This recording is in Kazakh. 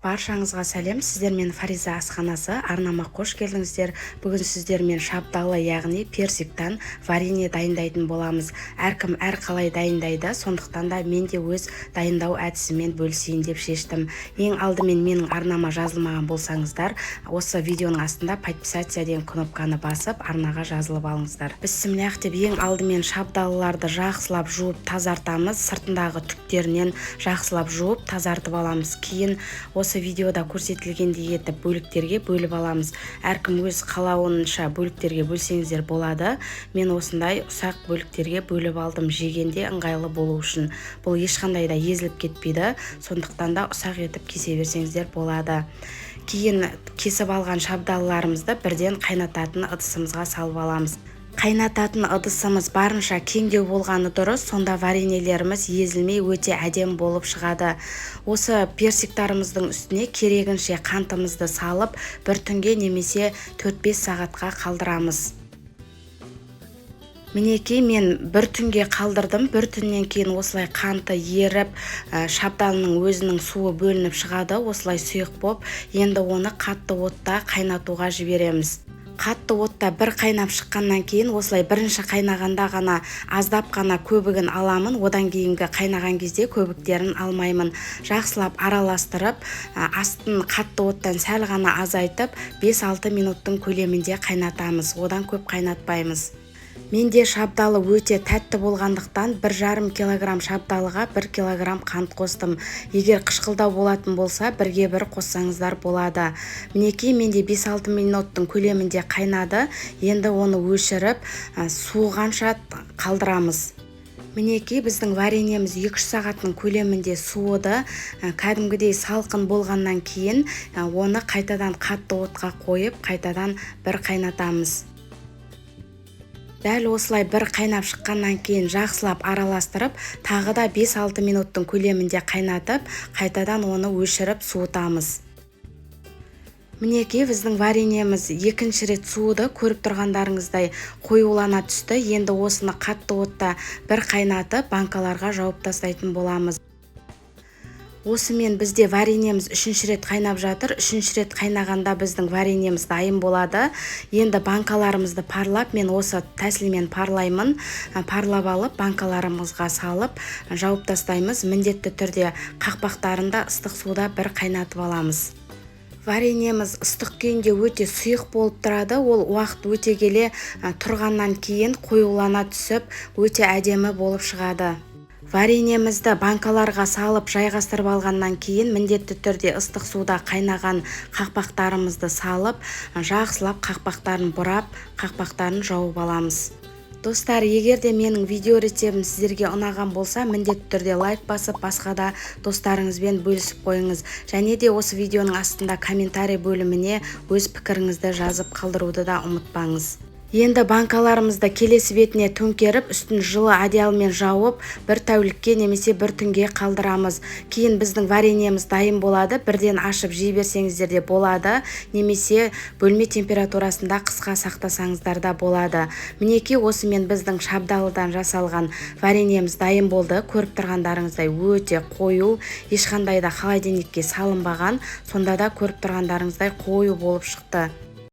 Баршаңызға сәлем, сіздермен Фариза асханасы арнама қош келдіңіздер. Бүгін сіздермен шабдалы, яғни персиктан варенье дайындайтын боламыз. Әркім әрқалай дайындайды, сондықтан да мен де өз дайындау әдісімен бөлісейін деп шештім. Ең алдымен менің арнама жазылмаған болсаңыздар, осы видеоның астында подписаться деген кнопканы басып, арнаға жазылып алыңыздар. Бісмиллах деп ең алдымен шабдалыларды жақсылап жуып тазартамыз, сыртындағы түктерінен жақсылап жуып тазартып аламыз. Кейін осы видеода көрсетілгендей етіп бөліктерге бөліп аламыз. Әркім өз қалауынша бөліктерге бөлсеңіздер болады. Мен осындай ұсақ бөліктерге бөліп алдым, жегенде ыңғайлы болу үшін. Бұл ешқандай да езіліп кетпейді, сондықтан да ұсақ етіп кесе берсеңіздер болады. Кейін кесіп алған шабдалыларымызды бірден қайнататын ыдысымызға салып аламыз. Қайнататын ыдысымыз барынша кеңдеу болғаны дұрыс, сонда вареньелеріміз езілмей өте әдемі болып шығады. Осы персиктарымыздың үстіне керегінше қантымызды салып, бір түнге немесе 4-5 сағатқа қалдырамыз. Мінекей мен бір түнге қалдырдым, бір түннен кейін осылай қанты еріп, шабдалының өзінің суы бөлініп шығады, осылай сұйық боп, енді оны қатты отта қайнатуға жібереміз. Қатты отта бір қайнап шыққаннан кейін осылай бірінші қайнағанда ғана аздап қана көбігін аламын, одан кейінгі қайнаған кезде көбіктерін алмаймын. Жақсылап араластырып, астын қатты оттан сәл ғана азайтып 5-6 минуттың көлемінде қайнатамыз, одан көп қайнатпаймыз. Менде шабдалы өте тәтті болғандықтан 1,5 килограмм шабдалыға 1 килограмм қант қостым. Егер қышқылдау болатын болса, 1-1 қоссаңыздар болады. Мінекей менде 5-6 минуттың көлемінде қайнады. Енді оны өшіріп, суығанша қалдырамыз. Мінекей біздің вареньеміз 2-3 сағаттың көлемінде суыды. Кәдімгідей салқын болғаннан кейін оны қайтадан қатты отқа қойып, қайтадан бір қайнатамыз. Дәл осылай бір қайнап шыққаннан кейін жақсылап араластырып, тағы да 5-6 минуттың көлемінде қайнатып, қайтадан оны өшіріп суытамыз. Мінекей біздің вареньеміз екінші рет суыды, көріп тұрғандарыңыздай қоюлана түсті. Енді осыны қатты отта бір қайнатып, банкаларға жауып тастайтын боламыз. Осымен бізде вареньеміз 3-ші рет қайнап жатыр. 3-ші рет қайнағанда біздің вареньеміз дайын болады. Енді банкаларымызды парлап, мен осы тәсілмен парлаймын. Парлап алып, банкаларымызға салып, жауып тастаймыз. Міндетті түрде қақпақтарында ыстық суда бір қайнатып аламыз. Вареньеміз ыстық күйінде өте сұйық болып тұрады. Ол уақыт өте келе тұрғаннан кейін қоюлана түсіп, өте әдемі болып шығады. Вареньемізді банкаларға салып жайғастырып алғаннан кейін міндетті түрде ыстық суда қайнаған қақпақтарымызды салып, жақсылап қақпақтарын бұрап, қақпақтарын жауып аламыз. Достар, егер де менің видео рецептім сіздерге ұнаған болса, міндетті түрде лайк басып, басқа да достарыңызбен бөлісіп қойыңыз. Және де осы видеоның астында комментарий бөліміне өз пікіріңізді жазып қалдыруды да ұмытпаңыз. Енді банкаларымызды келесі бетіне төңкеріп, үстін жылы одеялмен жауып, бір тәулікке немесе бір түнге қалдырамыз. Кейін біздің вареньеміз дайын болады. Бірден ашып жей берсеңіздер де болады, немесе бөлме температурасында қысқа сақтасаңыздар да болады. Мінекей осымен біздің шабдалыдан жасалған вареньеміз дайын болды. Көріп тұрғандарыңыздай өте қою, ешқандай да холодильникке салынбаған, сонда да көріп тұрғандарыңыздай қою болып шықты.